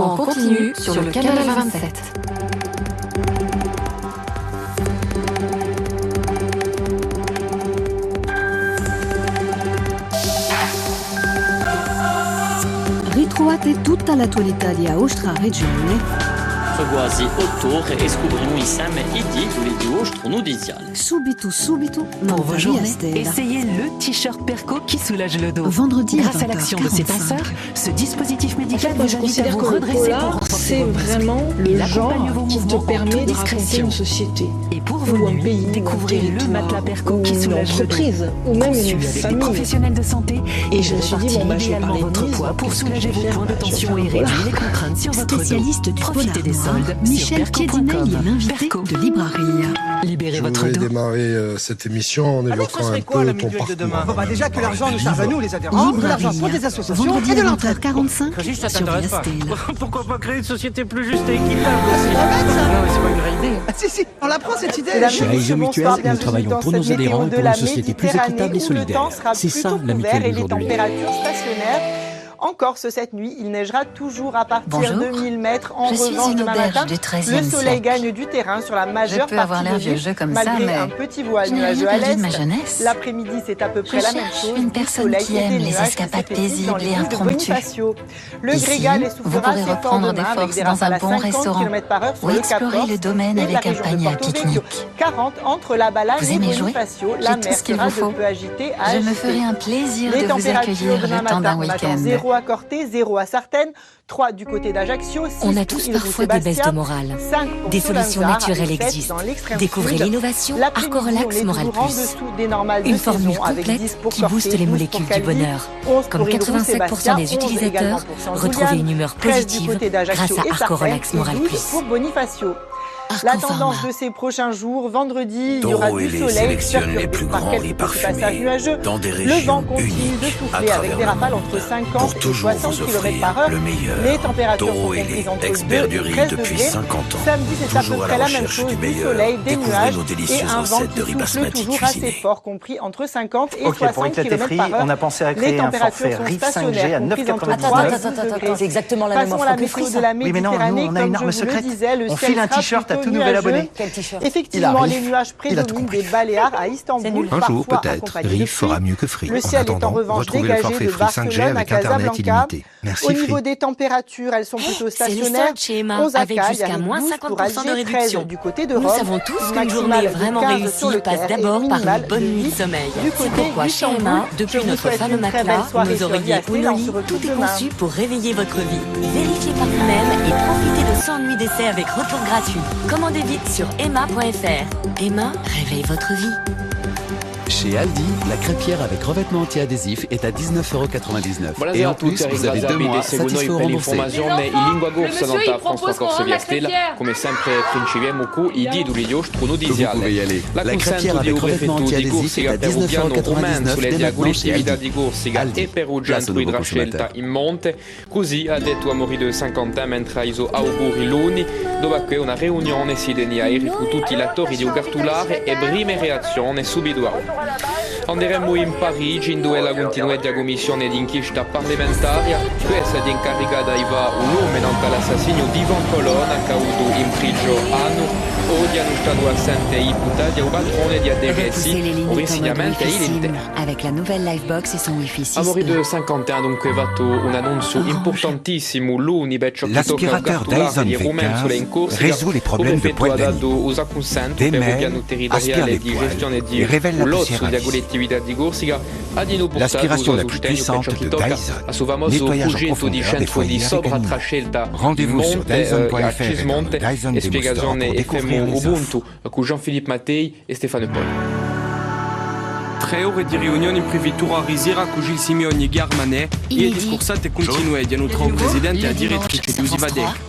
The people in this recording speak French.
en continu sur le canal 27. Ritrovate tutta l'attualità di Aostra Regione Quasi 8 ore e scopriamo insieme i titoli di Austro Notiziale. subito, Pour vos journées, Stella. essayez le t-shirt Perco qui soulage le dos. Vendredi Grâce à à l'action de ces 20h45. tenseurs, ce dispositif médical Moi, vous je invite à considère vous que le redresser polar, pour renforcer c'est vos muscles. vraiment Il le genre accompagne vos qui te mouvements en permet toute de raconter discrétion. une société. Et pour Ou vos un nuits, pays, ou un découvrez le territoire, matelas Perco ou qui une soulage le dos. entreprise, ou même Conçu une avec des famille. professionnels de santé, Et je me suis dit, bon, bah, je vais idéalement parler de votre mise, poids pour qu'est-ce que soulager je vos vais points de faire? tension Je et vais faire un réduire les polar. contraintes sur votre dos. Spécialiste du polar Profitez des noir, soldes Michel sur Chiedinel perco.com. est l'invité Perco. de Libraria. Libérez Je votre voudrais dos. démarrer cette émission en évoquant un peu ton parcours. Bon bah déjà que l'argent nous charge à nous les adhérents, de l'argent pour des associations Vendredi et de à l'entraide. 20h45 Juste, ça sur t'intéresse Via pas. Stella. Pourquoi pas créer une société plus juste et équitable aussi? pas bête, ça. Non mais c'est pas une vraie idée. Ah, si, on la prend cette idée. Chez Aesio Mutuel, nous travaillons pour nos adhérents et pour une société plus équitable et solidaire. C'est ça la mutuelle et les d'aujourd'hui. températures stationnaires. En Corse, cette nuit, il neigera toujours à partir Bonjour. de 1000 mètres. En Je suis revanche, une demain auberge matin, du le 13e soleil siècle. gagne du terrain sur la majeure peux avoir partie l'air de vieux l'île, jeu comme ça, malgré mais un petit voile je n'ai nuageux rien à perdu de ma l'est. jeunesse. L'après-midi, c'est à peu près Je la même cherche chose. une Du personne soleil qui et aime des les nuages qui escapades s'effritent dans les paisibles et rues de impromptues. Bonifacio. Le Ici, Grégal vous essoufflera pourrez ses forts reprendre des demain avec forces des dans rafales un à bon 50 restaurant km/h sur ou le Cap explorer Corse le domaine et la avec un région de panier à Porto Vecchio. pique-nique. 40 entre la Balagne Vous et aimez jouer? Bonifacio. J'ai La tout mer ce qu'il sera vous faut. de peu agitée à Je me agitée. ferai un plaisir Les de vous températures accueillir demain le temps d'un matin, week-end. 0 à Corté, 0 à Sartène, 3 du côté d'Ajaccio, 6 On a pour tous Île parfois des baisses de morale. 5 pour Des solutions Solanzar, naturelles et 7 existent. dans l'extrême Découvrez sud. l'innovation L'après-midi, Arcorelax on est Moral toujours en Plus. dessous des normales Une de formule saison, avec complète 10 pour qui Corté, booste les 12 pour molécules du Calvi, bonheur. 11 Comme pour Île 87% Sébastien, des 11 utilisateurs, également pour San retrouvez Julian, une humeur 13 du positive côté d'Ajaccio grâce à et Sartène, Arcorelax et Moral 12 Plus. pour Bonifacio. La tendance de ces prochains jours, vendredi, il y aura Taureau et du les soleil, sélectionnent les perturbé plus par grands quelques riz petits passages parfumés nuageux. dans des Le régions vent continue de uniques à souffler avec travers des le rafales monde entre 50 pour et toujours 60 vous km offrir par heure. le meilleur. Les températures sont Taureau et comprises les entre 2 experts du et riz 13 depuis degrés. 50 ans. Samedi, c'est à peu Toujours à près la la même recherche chose, du du meilleur. soleil, des Découvrez nuages nos et délicieuses un vent recettes qui de riz souffle basmati toujours assez cuisiné. fort, compris entre 50 et Ok, pour 60 éclater km Free, par heure. on a pensé à Les créer un températures forfait sont RIF 5G à stationnaires, comprises entre 9,99. 3 et 12 degrés. C'est exactement la même Passons à offre la que météo Free, de la Oui, mais non, Méditerranée, nous, on a une comme arme je vous le secrète. disais, le On ciel file un sera t-shirt à plutôt tout nouvel nuageux. abonné. Quel t-shirt? Effectivement, Il les arrive. nuages Il a tout prédominent compris. des Baléares à Istanbul, Un jour, parfois peut-être, accompagnés de RIF fera pluie. mieux que Free. Le En ciel est en attendant, revanche retrouvez le dégagé forfait de Free 5G Barcelone à avec Internet Casablanca. illimité. Merci Au Free. niveau des températures, elles sont plutôt C'est les stationnaires. soldes chez Emma, 11 à avec Cagliari, jusqu'à moins 12 pour 50% de Alger, 13 réduction. du côté de Nous Rome. savons tous qu'une Maximale journée de vraiment 15 réussie sur le passe Caire et d'abord par une minimale bonne de nuit de 8 sommeil. du C'est côté pourquoi chez d'Istanbul. Emma, Je depuis vous notre souhaite fameux une très matelas, belle soirée nos sur oreillers Via ou Stella. nos On se lits, retrouve tout est demain. conçu pour réveiller votre vie. Vérifiez par vous-même et profitez de 100 nuits d'essai avec retour gratuit. Commandez vite sur emma.fr. Emma, réveille votre vie. Chez Aldi, la crêpière avec revêtement anti-adhésif est à 19,99 €. Et Buonasera en a tutti, plus, vous avez 2 mois satisfait per remboursé. l'informazione in lingua corsa monsieur, da il propose François qu'on Corse rende via la Stella, crêpière. come sempre principiamo con i titoli di Ostro Vous Notiziale. pouvez y aller. La crêpière L'accento di avec revêtement prefetto di anti-adhésif est Corsica à per Rubiano 19,99 Roman € sulle dès maintenant chez diagolittività Aldi. di Corsica Aldi. e Perugia Place au Antui nouveau Scelta consommateur. in monte. Così ha detto Amori de 50 mentre iso auguri luni, dove che una riunione si tenia ieri con tutti gli attori di Ugartulare e prime reazioni subito a Anderemo in Parigi in dove la continuità commissione d'inchiesta parlamentaria, questa è incaricata di fare un uomo dall'assassinio di Ivan Colonna caduto in prigione anno. Odiano stato assente i imputati au padrone di Repoussez les ADGS, limites en mode originariamente Wi-Fi il SIM intero. avec la nouvelle Livebox et son Wi-Fi 6. Amori de 50 anni dunque fatto un annuncio importantissimo l'uni per ciò che tocca L'aspirateur Dyson di Romain sulle in V15 Corsica, résout les problèmes de poils d'animaux. usa consente per il Démêle, piano aspire territoriale les di poils gestione di et révèle la l'ozzo poussière à di vie. collettività di Corsica ha di portato L'aspiration la uso plus sostegno per ciò puissante che de tocca Dyson. a suo famoso Nettoyage en progetto di profondeur des centro di foyers avec sovratra animaux. scelta in Rendez-vous sur monte, dyson.fr a et dans le Cismonte Dyson e Demo Store spiegazione pour découvrir FM les Ubuntu con Jean-Philippe Mattei e Stefano Poi. 3 ore di riunioni previtura a Risira con Gil Simeoni e Ghiarmanè e discursate continue di un nuovo presidente a direttrice di Usivadec.